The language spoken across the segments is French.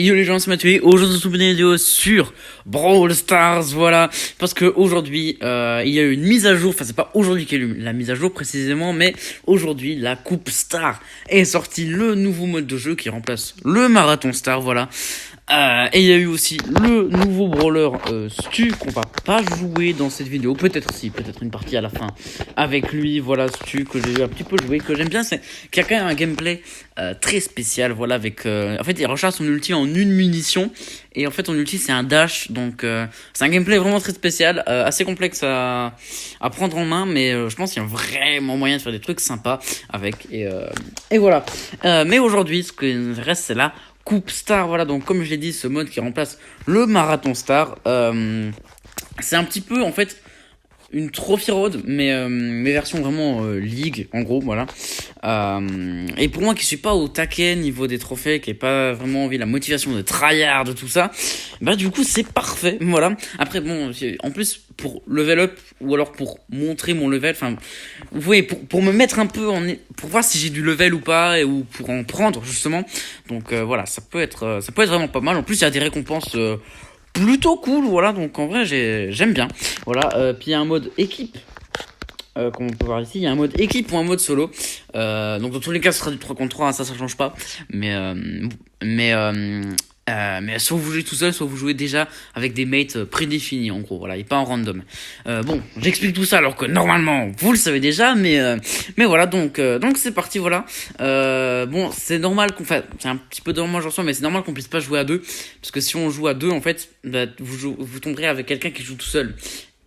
Yo les gens, c'est Mathieu. Aujourd'hui, on se trouve une vidéo sur Brawl Stars, voilà. Parce que aujourd'hui, il y a eu une mise à jour. Enfin, c'est pas aujourd'hui qu'il y a eu la mise à jour précisément, mais aujourd'hui, la Coupe Star est sortie, le nouveau mode de jeu qui remplace le Marathon Star, voilà. Et il y a eu aussi le nouveau brawler Stu qu'on va pas jouer dans cette vidéo. Peut-être si, peut-être une partie à la fin avec lui. Voilà, Stu que j'ai un petit peu joué, que j'aime bien, c'est qu'il y a quand même un gameplay très spécial. Voilà, avec en fait il recharge son ulti en une munition et en fait son ulti c'est un dash. Donc c'est un gameplay vraiment très spécial, assez complexe à prendre en main, mais je pense qu'il y a vraiment moyen de faire des trucs sympas avec. Et voilà. Mais aujourd'hui, ce qui reste, c'est la Coupe Star, voilà. Donc comme je l'ai dit, ce mode qui remplace le Marathon Star, c'est un petit peu en fait une Trophy Road, mais version vraiment League, en gros, voilà. Et pour moi qui suis pas au taquet niveau des trophées, qui n'ai pas vraiment envie la motivation de tryhard, de tout ça, bah du coup c'est parfait, voilà. Après bon, en plus pour level up, ou alors pour montrer mon level, enfin, vous voyez, pour me mettre un peu pour voir si j'ai du level ou pas, ou pour en prendre justement. Donc voilà, ça peut être vraiment pas mal. En plus il y a des récompenses plutôt cool, voilà. Donc en vrai j'aime bien, voilà. Puis il y a un mode équipe, comme on peut voir ici, il y a un mode équipe ou un mode solo. Donc dans tous les cas ce sera du 3 contre 3, hein, ça change pas, mais soit vous jouez tout seul, soit vous jouez déjà avec des mates prédéfinis, en gros, voilà, et pas en random. Bon, j'explique tout ça alors que normalement vous le savez déjà, mais voilà, donc c'est parti, voilà. Bon, c'est normal c'est un petit peu dommage en soi, mais c'est normal qu'on puisse pas jouer à deux, parce que si on joue à deux, en fait, bah, vous tomberez avec quelqu'un qui joue tout seul.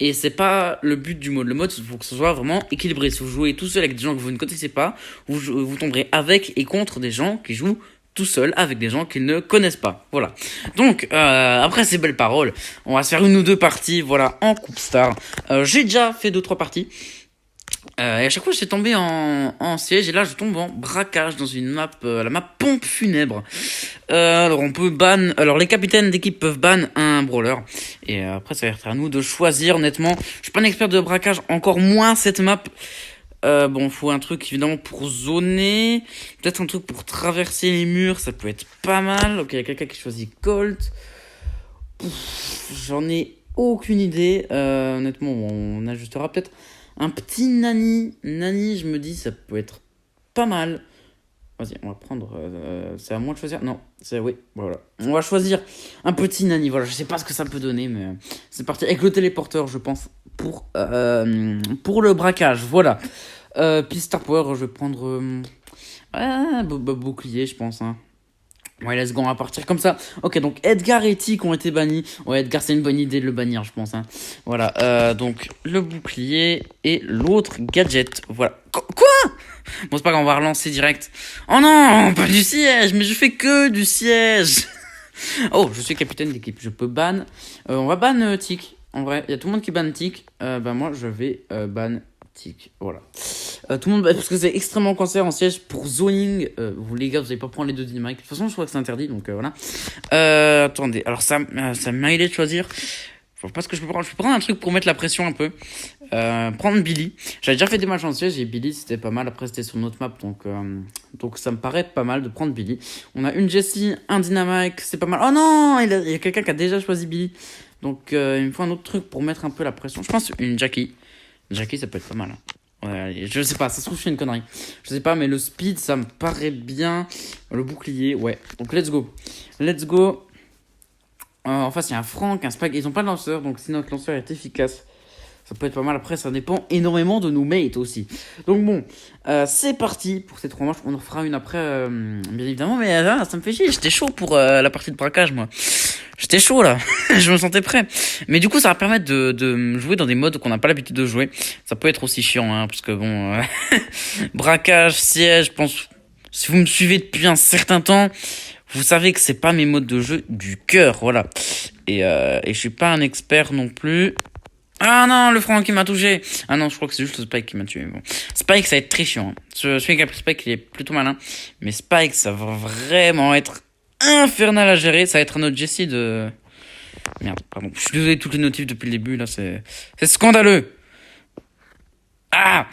Et c'est pas le but du mode. Le mode, il faut que ce soit vraiment équilibré. Si vous jouez tout seul avec des gens que vous ne connaissez pas, vous tomberez avec et contre des gens qui jouent tout seul avec des gens qu'ils ne connaissent pas. Voilà. Donc, après ces belles paroles, on va se faire une ou deux parties, voilà, en Coupe Star. J'ai déjà fait 2-3 parties. Et à chaque fois, j'étais tombé en siège, et là, je tombe en braquage dans une map, la map pompe funèbre. Alors, on peut ban. Alors, les capitaines d'équipe peuvent ban un brawler. Et après, ça va être à nous de choisir. Honnêtement, je suis pas un expert de braquage, encore moins cette map. Bon, faut un truc évidemment pour zoner, peut-être un truc pour traverser les murs, ça peut être pas mal. Ok, il y a quelqu'un qui choisit Colt. J'en ai aucune idée. Honnêtement, on ajustera peut-être un petit Nani. Nani, je me dis, ça peut être pas mal. Vas-y, on va prendre. C'est à moi de choisir. Non, oui, voilà. On va choisir un petit Nani. Voilà, je sais pas ce que ça peut donner, mais c'est parti avec le téléporteur, je pense, pour le braquage. Voilà. Puis Star Power, je vais prendre bouclier, je pense. Hein. Ouais, let's go, on va partir comme ça. Ok, donc Edgar et Tick ont été bannis. Ouais, Edgar, c'est une bonne idée de le bannir, je pense. Hein. Voilà, donc le bouclier et l'autre gadget. Voilà. Quoi? Bon, c'est pas grave, on va relancer direct. Oh non, pas du siège, mais je fais que du siège. Oh, je suis capitaine d'équipe, je peux ban. On va ban Tick. En vrai, il y a tout le monde qui ban Tick. Bah moi, je vais ban Tick. Voilà. Tout le monde, parce que c'est extrêmement cancer en siège pour zoning. Vous les gars, vous allez pas prendre les deux dynamiques. De toute façon, je crois que c'est interdit, donc voilà. Attendez, alors ça m'a aidé de choisir. Je sais pas ce que je peux prendre. Je peux prendre un truc pour mettre la pression un peu. Prendre Billy. J'avais déjà fait des matchs en siège et Billy c'était pas mal. Après c'était sur notre map, donc ça me paraît pas mal de prendre Billy. On a une Jessie, un Dynamite, c'est pas mal. Oh non, il y a quelqu'un qui a déjà choisi Billy. Donc il me faut un autre truc pour mettre un peu la pression. Je pense une Jackie. Jackie ça peut être pas mal. Hein. Ouais, je sais pas, ça se trouve je fais une connerie. Je sais pas, mais le speed ça me paraît bien. Le bouclier, ouais. Donc let's go. Let's go. En face il y a un Frank, un Spike. Ils ont pas de lanceur, donc si notre lanceur est efficace, ça peut être pas mal. Après ça dépend énormément de nos mates aussi. Donc bon, c'est parti pour ces 3 matchs. On en fera une après, bien évidemment. Mais là ça me fait chier, j'étais chaud pour la partie de braquage moi. J'étais chaud là, je me sentais prêt. Mais du coup, ça va permettre de jouer dans des modes qu'on n'a pas l'habitude de jouer. Ça peut être aussi chiant, hein, parce que bon, braquage, siège, je pense. Si vous me suivez depuis un certain temps, vous savez que c'est pas mes modes de jeu du cœur, voilà. Et je suis pas un expert non plus. Ah non, le Franck qui m'a touché. Ah non, je crois que c'est juste le Spike qui m'a tué. Bon. Spike, ça va être très chiant. Celui qui a pris Spike, il est plutôt malin. Mais Spike, ça va vraiment être infernal à gérer. Ça va être un autre Jessie de... Merde, pardon. Je suis désolé de toutes les notifs depuis le début, là, c'est scandaleux. Ah.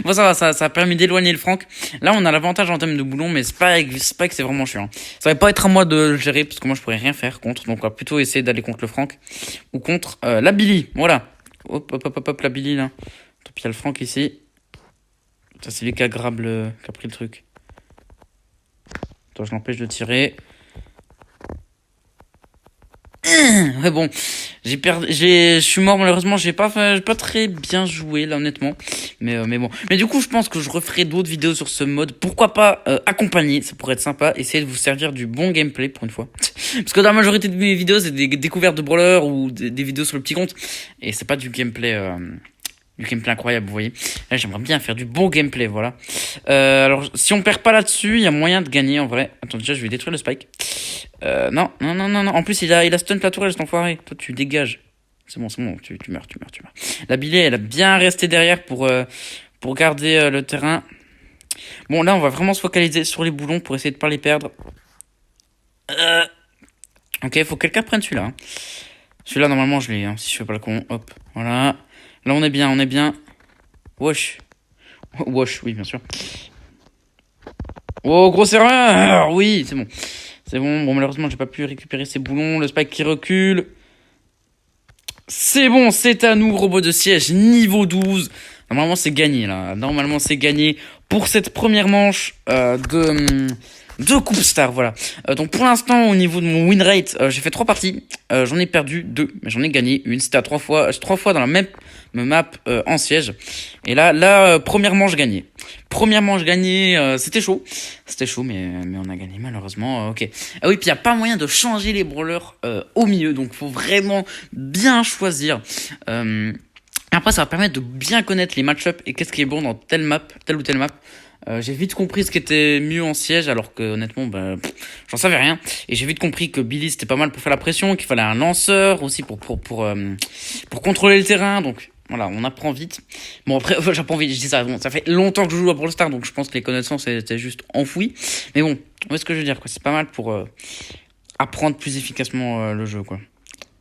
Bon, ça va, ça a permis d'éloigner le Franck. Là, on a l'avantage en termes de boulon, mais c'est pas que c'est vraiment chiant. Ça va pas être à moi de le gérer, parce que moi, je pourrais rien faire contre. Donc, on va plutôt essayer d'aller contre le Franck. Ou contre la Billy. Voilà. Hop, hop, hop, hop, hop, la Billy, là. Puis il y a le Franck ici. Ça, c'est lui qui a qui a pris le truc. Attends, je l'empêche de tirer. Ouais, bon, je suis mort malheureusement, j'ai pas très bien joué là honnêtement, mais bon. Mais du coup, je pense que je referai d'autres vidéos sur ce mode. Pourquoi pas accompagner, ça pourrait être sympa. Essayer de vous servir du bon gameplay pour une fois, parce que dans la majorité de mes vidéos, c'est des découvertes de brawlers ou des vidéos sur le petit compte, et c'est pas du gameplay. Du gameplay incroyable, vous voyez. Là, j'aimerais bien faire du bon gameplay, voilà. Alors, si on perd pas là-dessus, il y a moyen de gagner, en vrai. Attends, déjà, je vais détruire le spike. Non. En plus, il a stun la tourelle, cet enfoiré. Toi, tu dégages. C'est bon, tu meurs. La Billy, elle a bien resté derrière pour garder le terrain. Bon, là, on va vraiment se focaliser sur les boulons pour essayer de pas les perdre. Ok, faut que quelqu'un prenne celui-là. Hein. Celui-là, normalement, je l'ai, hein, si je fais pas le con. Hop, voilà. Là, on est bien. Wesh. Wesh, oui, bien sûr. Oh, grosse erreur. Oui, c'est bon. Bon, malheureusement, j'ai pas pu récupérer ces boulons. Le spike qui recule. C'est bon, c'est à nous, robot de siège, niveau 12. Normalement, c'est gagné, là. Normalement, c'est gagné pour cette première manche de Coupe Star, voilà. Donc pour l'instant, au niveau de mon win rate, j'ai fait 3 parties. J'en ai perdu 2, mais j'en ai gagné une. C'était à 3 fois dans la même map en siège. Et là, première manche gagnée. C'était chaud. C'était chaud, mais on a gagné malheureusement. Ok. Ah oui, puis il n'y a pas moyen de changer les brawlers au milieu, donc faut vraiment bien choisir. Après, ça va permettre de bien connaître les match-up et qu'est-ce qui est bon dans telle ou telle map. J'ai vite compris ce qui était mieux en siège, alors que honnêtement, j'en savais rien. Et j'ai vite compris que Billy c'était pas mal pour faire la pression, qu'il fallait un lanceur aussi pour contrôler le terrain. Donc voilà, on apprend vite. Bon après, j'apprends vite. Je dis ça. Bon, ça fait longtemps que je joue à Brawl Stars, donc je pense que les connaissances étaient juste enfouies. Mais bon, vous voyez ce que je veux dire, quoi. C'est pas mal pour apprendre plus efficacement le jeu, quoi.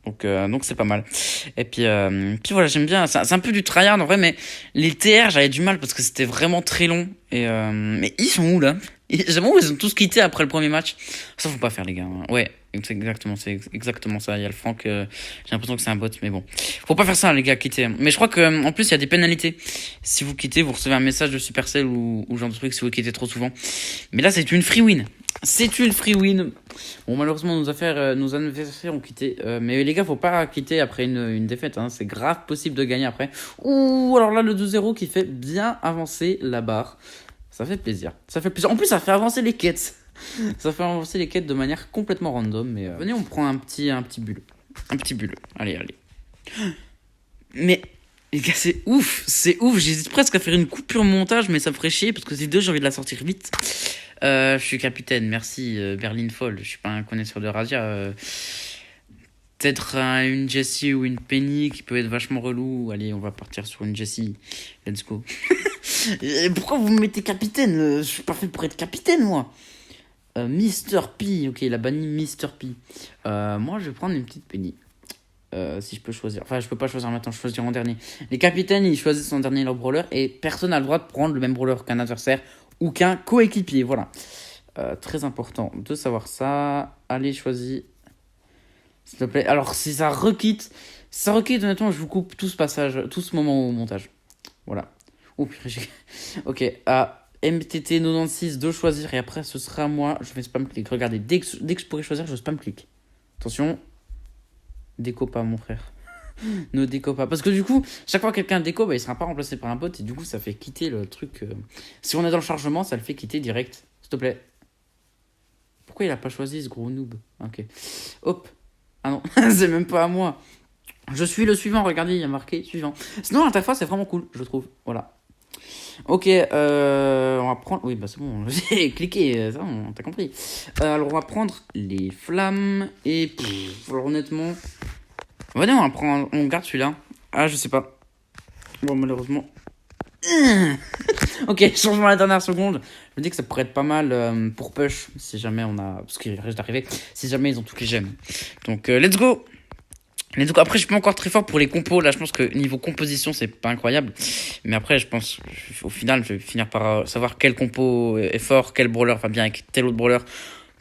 Donc c'est pas mal. Et puis voilà, j'aime bien. C'est un peu du tryhard en vrai, mais les TR, j'avais du mal parce que c'était vraiment très long. Mais ils sont où là? J'aime où ils ont tous quitté après le premier match. Ça faut pas faire les gars. Ouais, c'est exactement ça. Il y a le Franck. J'ai l'impression que c'est un bot, mais bon, faut pas faire ça les gars, quitter. Mais je crois que en plus il y a des pénalités. Si vous quittez, vous recevez un message de Supercell ou genre de truc si vous quittez trop souvent. Mais là c'est une free win. C'est une free win. Bon, malheureusement, nos adversaires ont quitté. Mais les gars, faut pas quitter après une défaite. Hein. C'est grave possible de gagner après. Ouh, alors là, le 2-0 qui fait bien avancer la barre. Ça fait plaisir. En plus, ça fait avancer les quêtes. Ça fait avancer les quêtes de manière complètement random. Mais venez, on prend un petit bulle. Un petit bulle. Allez. Mais les gars, c'est ouf. J'hésite presque à faire une coupure montage, mais ça me ferait chier parce que ces deux, j'ai envie de la sortir vite. Je suis capitaine, merci Berlin Foll. Je suis pas un connaisseur de Razia. Peut-être une Jessie ou une Penny qui peut être vachement relou. Allez, on va partir sur une Jessie. Let's go. Pourquoi vous me mettez capitaine? Je suis pas fait pour être capitaine, moi. Mr. P. Ok, il a banni Mr. P. Moi, je vais prendre une petite Penny. Si je peux choisir. Enfin, je peux pas choisir maintenant, je choisis en dernier. Les capitaines, ils choisissent en dernier leur brawler et personne n'a le droit de prendre le même brawler qu'un adversaire ou qu'un coéquipier. Voilà. Très important de savoir ça. Allez, choisis. S'il te plaît. Alors, si ça requitte, honnêtement, je vous coupe tout ce passage, tout ce moment au montage. Voilà. Oh, purée, ok. MTT 96 de choisir et après, ce sera moi. Je vais spam click. Regardez, dès que je pourrai choisir, je spam click. Attention. Déco pas, mon frère. Ne déco pas. Parce que du coup, chaque fois que quelqu'un déco, il sera pas remplacé par un bot et du coup, ça fait quitter le truc. Si on est dans le chargement, ça le fait quitter direct. S'il te plaît. Pourquoi il a pas choisi ce gros noob? Ok. Hop. Ah non, c'est même pas à moi. Je suis le suivant, regardez, il y a marqué suivant. Sinon, l'interface, c'est vraiment cool, je trouve. Voilà. Ok, on va prendre... Oui, c'est bon, j'ai cliqué, ça, t'as compris. Alors, on va prendre les flammes et... alors, honnêtement... Venez, on garde celui-là. Ah, je sais pas. Bon, malheureusement... Ok, changement à la dernière seconde. Je me dis que ça pourrait être pas mal pour push, si jamais on a... Parce qu'il reste d'arriver, si jamais ils ont toutes les gemmes. Donc, let's go. Mais donc après, je suis pas encore très fort pour les compos. Là, je pense que niveau composition, c'est pas incroyable. Mais après, je pense, au final, je vais finir par savoir quel compo est fort, quel brawler va bien avec tel autre brawler.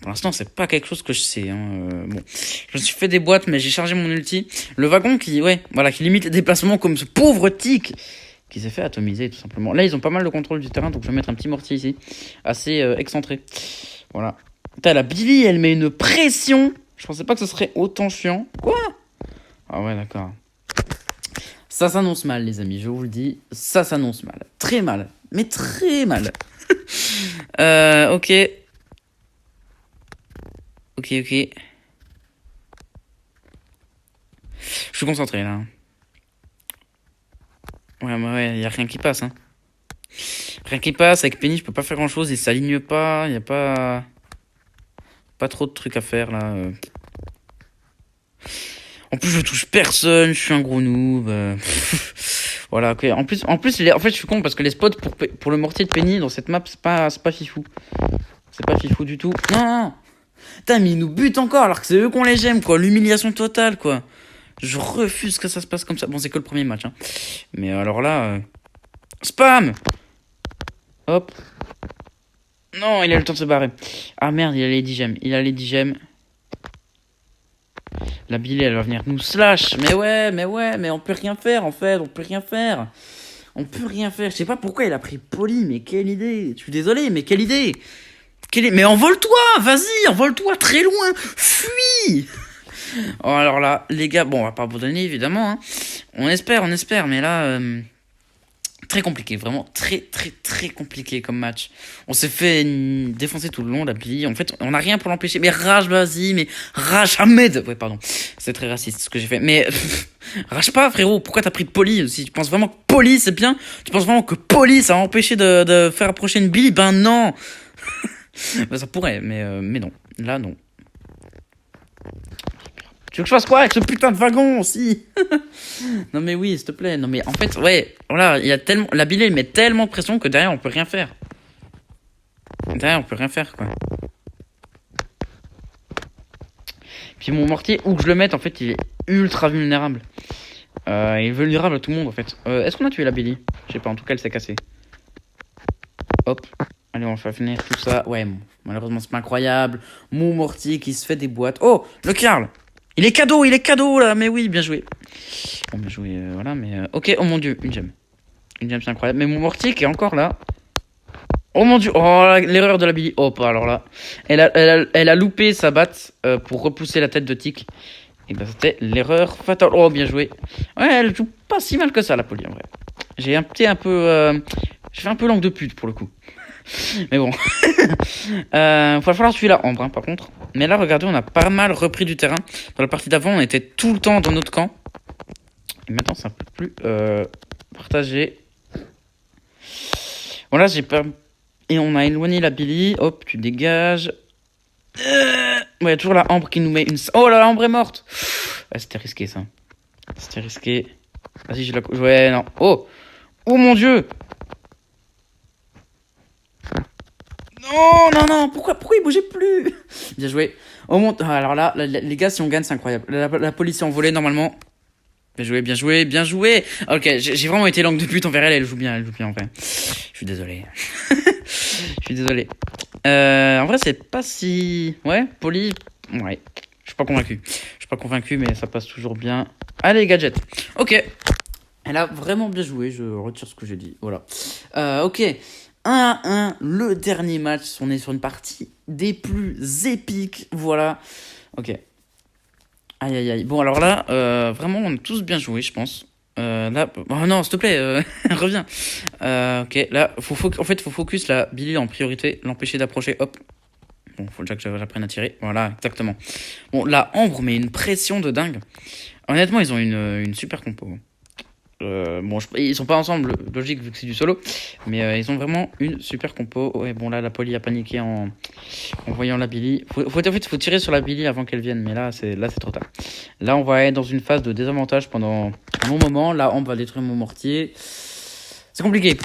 Pour l'instant, c'est pas quelque chose que je sais. Bon, je me suis fait des boîtes, mais j'ai chargé mon ulti. Le wagon qui, ouais, voilà, qui limite les déplacements comme ce pauvre tic qui s'est fait atomiser tout simplement. Là, ils ont pas mal de contrôle du terrain, donc je vais mettre un petit mortier ici, assez excentré. Voilà. Putain, la Billy, elle met une pression. Je pensais pas que ce serait autant chiant. Quoi? Ah ouais, d'accord. Ça s'annonce mal, les amis, je vous le dis. Ça s'annonce mal. Très mal. Mais très mal. Ok. Ok. Je suis concentré, là. Ouais, y a rien qui passe, hein. Rien qui passe. Avec Penny, je peux pas faire grand-chose. Il s'aligne pas. Y a pas... Pas trop de trucs à faire, là. En plus, je touche personne, je suis un gros noob. Voilà, ok. En fait, je suis con parce que les spots pour le mortier de Penny dans cette map, c'est pas fifou. C'est pas fifou du tout. Non. Putain, mais ils nous butent encore alors que c'est eux qu'on les gemme, quoi. L'humiliation totale, quoi. Je refuse que ça se passe comme ça. Bon, c'est que le premier match, hein. Mais alors là, spam! Hop. Non, il a le temps de se barrer. Ah merde, il a les 10 gemmes. La Billy, elle va venir nous slash. Mais on peut rien faire en fait. On peut rien faire. Je sais pas pourquoi il a pris Poli, mais quelle idée. Je suis désolé, mais quelle idée. Mais envole-toi, vas-y, envole-toi très loin. Fuis. Oh, alors là, les gars, bon, on va pas abandonner évidemment. Hein. On espère, mais là, très compliqué, vraiment très compliqué comme match. On s'est fait défoncer tout le long, la Billy. En fait, on n'a rien pour l'empêcher. Mais rage, vas-y, mais rage, Ahmed. Ouais, pardon, c'est très raciste ce que j'ai fait. Mais rage pas, frérot. Pourquoi t'as pris Poli? Si tu penses vraiment que Poli c'est bien, tu penses vraiment que Poli ça va empêcher de faire approcher une Billy? Ben non. Ben, ça pourrait, mais non. Là, non. Tu veux que je fasse quoi avec ce putain de wagon aussi? Non mais oui, s'il te plaît. Non mais en fait, ouais, voilà, il y a tellement, la Billy met tellement de pression que derrière on peut rien faire. Quoi. Puis mon mortier, où que je le mette, en fait, il est ultra vulnérable. Il est vulnérable à tout le monde en fait. Est-ce qu'on a tué la Billy? Je sais pas, en tout cas elle s'est cassée. Hop. Allez, on va finir tout ça. Ouais, bon, malheureusement c'est pas incroyable. Mon mortier qui se fait des boîtes. Oh, le Karl. Il est cadeau là, mais oui, bien joué. Bon, bien joué, voilà, mais... Ok, oh mon dieu, une gemme. Une gemme, c'est incroyable. Mais mon mortier qui est encore là. Oh mon dieu, oh l'erreur de la Billy. Oh, pas alors là. Elle a loupé sa batte pour repousser la tête de Tic. Et ben c'était l'erreur fatale. Oh, bien joué. Ouais, elle joue pas si mal que ça, la Poli, en vrai. J'ai un peu... J'ai fait un peu langue de pute, pour le coup. Mais bon. Va falloir suivre la Ambre, hein, par contre. Mais là, regardez, on a pas mal repris du terrain. Dans la partie d'avant, on était tout le temps dans notre camp. Et maintenant, c'est un peu plus partagé. Voilà, j'ai pas... Et on a éloigné la Billy. Hop, tu dégages. Ouais, toujours la Ambre qui nous met une... Oh là, la Ambre est morte. Ouais, c'était risqué, ça. Vas-y, je la... Ouais, non. Oh mon dieu. Non, pourquoi il bougeait plus? Bien joué. Alors là, les gars, si on gagne, c'est incroyable. La police est envolée, normalement. Bien joué. Ok, j'ai vraiment été langue de pute envers elle joue bien en vrai. Je suis désolé. En vrai, c'est pas si... Ouais, Poli... Ouais, je suis pas convaincu, mais ça passe toujours bien. Allez, gadget. Ok. Elle a vraiment bien joué, je retire ce que j'ai dit. Voilà. Ok. 1-1, le dernier match. On est sur une partie des plus épiques. Voilà. Ok. Aïe. Bon, alors là, vraiment, on a tous bien joué, je pense. Là, oh non, s'il te plaît, reviens. Ok, là, faut focus la Billy en priorité, l'empêcher d'approcher. Hop. Bon, faut déjà que j'apprenne à tirer. Voilà, exactement. Bon, la Ambre met une pression de dingue. Honnêtement, ils ont une super compo. Bon, ils sont pas ensemble, logique, vu que c'est du solo. Mais ils ont vraiment une super compo. Ouais, bon, là, la Poli a paniqué en voyant la Billy. Faut tirer sur la Billy avant qu'elle vienne. Mais là, c'est trop tard. Là, on va être dans une phase de désavantage pendant un long moment. Là, on va détruire mon mortier. C'est compliqué.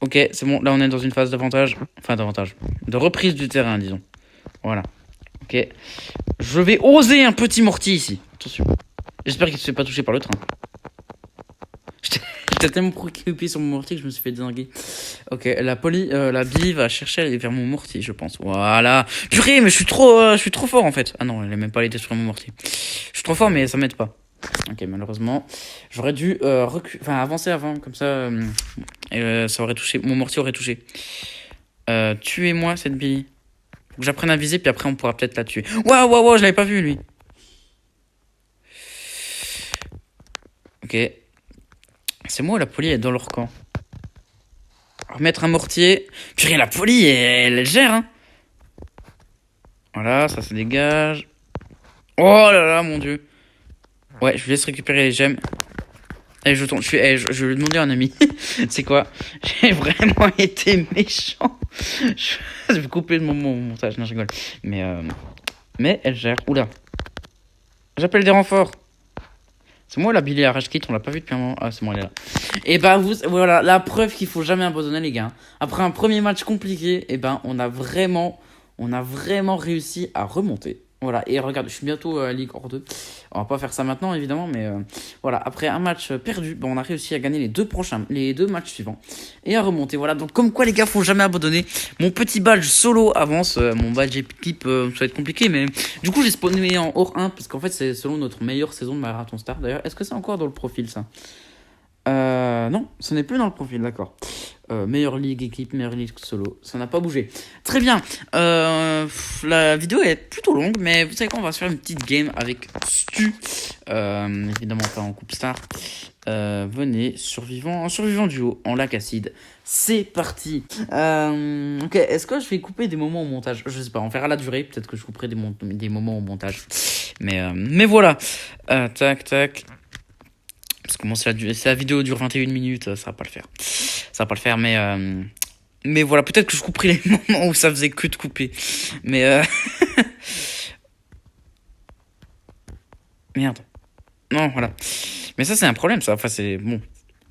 Ok, c'est bon. Là, on est dans une phase d'avantage. Enfin, d'avantage. De reprise du terrain, disons. Voilà. Ok. Je vais oser un petit mortier ici. Attention. J'espère qu'il ne se fait pas toucher par le train. J'étais tellement préoccupé sur mon mortier que je me suis fait désinguer. Ok, la bille va chercher à aller vers mon mortier, je pense. Voilà. Purée, mais je suis trop fort en fait. Ah non, elle est même pas allée détruire mon mortier. Je suis trop fort, mais ça m'aide pas. Ok, malheureusement, j'aurais dû avancer avant, comme ça, ça aurait touché. Mon mortier aurait touché. Tuez-moi cette bille. Faut que j'apprenne à viser, puis après on pourra peut-être la tuer. Waouh, je l'avais pas vu lui. Ok. C'est moi ou la poli est dans leur camp? Remettre un mortier. Purée, la poli, elle gère, hein. Voilà, ça se dégage. Oh là là, mon dieu. Ouais, je vous laisse récupérer les gemmes. Allez, je tourne. Je vais lui demander à un ami. C'est quoi? J'ai vraiment été méchant. Je vais couper mon montage. Non, je rigole. Mais elle gère. Oula. J'appelle des renforts. C'est moi la Billy à Rage Kit, on l'a pas vu depuis un moment. Ah, c'est moi, elle est là. Et bah, voilà, la preuve qu'il faut jamais abandonner, les gars. Après un premier match compliqué, et ben, on a vraiment réussi à remonter. Voilà, et regarde, je suis bientôt à Ligue hors 2. On va pas faire ça maintenant, évidemment, mais voilà, après un match perdu, ben, on a réussi à gagner les deux matchs suivants et à remonter. Voilà, donc comme quoi, les gars, faut jamais abandonner. Mon petit badge solo avance, mon badge équipe, ça va être compliqué, mais du coup, j'ai spawné en hors 1 parce qu'en fait, c'est selon notre meilleure saison de Marathon Star. D'ailleurs, est-ce que c'est encore dans le profil, ça? Non, ce n'est plus dans le profil, d'accord. Meilleure ligue équipe, meilleure ligue solo, ça n'a pas bougé. Très bien, la vidéo est plutôt longue, mais vous savez quoi, on va se faire une petite game avec Stu, évidemment pas en coupe star. Venez, en survivant duo, en lac acide, c'est parti. Ok, est-ce que je vais couper des moments au montage? Je sais pas, on verra la durée, peut-être que je couperai des moments au montage. Mais voilà, tac. Parce que bon, si la vidéo dure 21 minutes, ça va pas le faire. Ça va pas le faire, mais voilà, peut-être que je couperai les moments où ça faisait que de couper. Mais merde. Non, voilà. Mais ça, c'est un problème, ça. Enfin, c'est bon.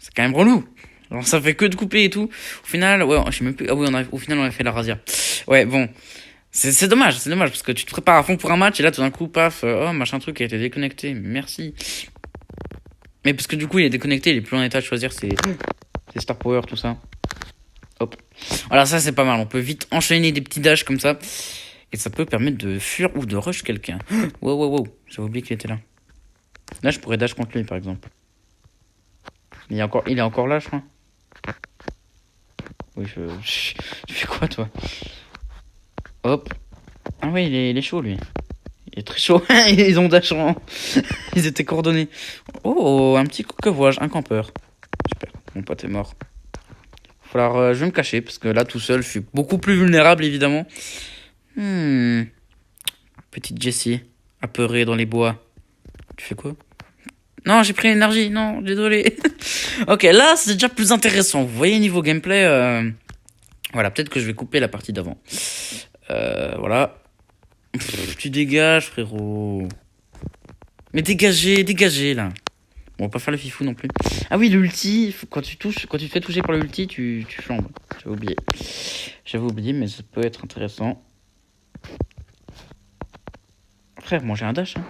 C'est quand même relou. Alors, ça fait que de couper et tout. Au final, ouais, je sais même plus. Ah oui, au final, on a fait la razzia. Ouais, bon. C'est dommage, parce que tu te prépares à fond pour un match et là, tout d'un coup, paf, oh, machin truc a été déconnecté. Merci. Mais parce que du coup, il est déconnecté, il est plus en état de choisir ses Star Power, tout ça. Hop. Voilà, ça c'est pas mal. On peut vite enchaîner des petits dashs comme ça. Et ça peut permettre de fuir ou de rush quelqu'un. Wow. J'avais oublié qu'il était là. Là, je pourrais dash contre lui, par exemple. Il est encore là, je crois. Oui, tu fais quoi, toi? Hop. Ah oui, il est chaud, lui. Il est très chaud. Ils ont dash Ils étaient coordonnés. Oh, un petit coquevoage, un campeur. Super, mon pote est mort. Je vais me cacher, parce que là, tout seul, je suis beaucoup plus vulnérable, évidemment. Petite Jessie, apeurée dans les bois. Tu fais quoi? Non, j'ai pris l'énergie. Non, désolé. Ok, là, c'est déjà plus intéressant. Vous voyez, niveau gameplay, voilà, peut-être que je vais couper la partie d'avant. Voilà. Tu dégages, frérot. Mais dégagez, là. On va pas faire le fifou non plus. Ah oui, l'ulti, quand tu te fais toucher par l'ulti, tu flambes. J'avais oublié, mais ça peut être intéressant. Frère, moi j'ai un dash. Hein.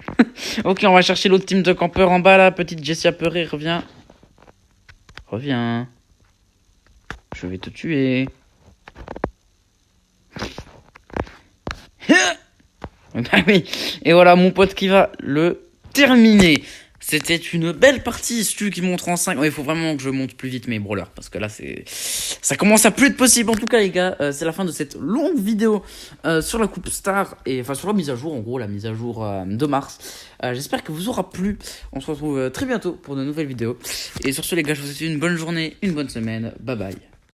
Ok, on va chercher l'autre team de campeurs en bas là. Petite Jessie apeurée, reviens. Je vais te tuer. Ah oui. Et voilà mon pote qui va le terminer. C'était une belle partie, Stu qui montre en 5. Il faut vraiment que je monte plus vite mes brawlers. Parce que là, ça commence à plus être possible. En tout cas, les gars, c'est la fin de cette longue vidéo sur la Coupe Star. Et enfin, sur la mise à jour, en gros, la mise à jour de mars. J'espère que vous aura plu. On se retrouve très bientôt pour de nouvelles vidéos. Et sur ce, les gars, je vous souhaite une bonne journée, une bonne semaine. Bye bye.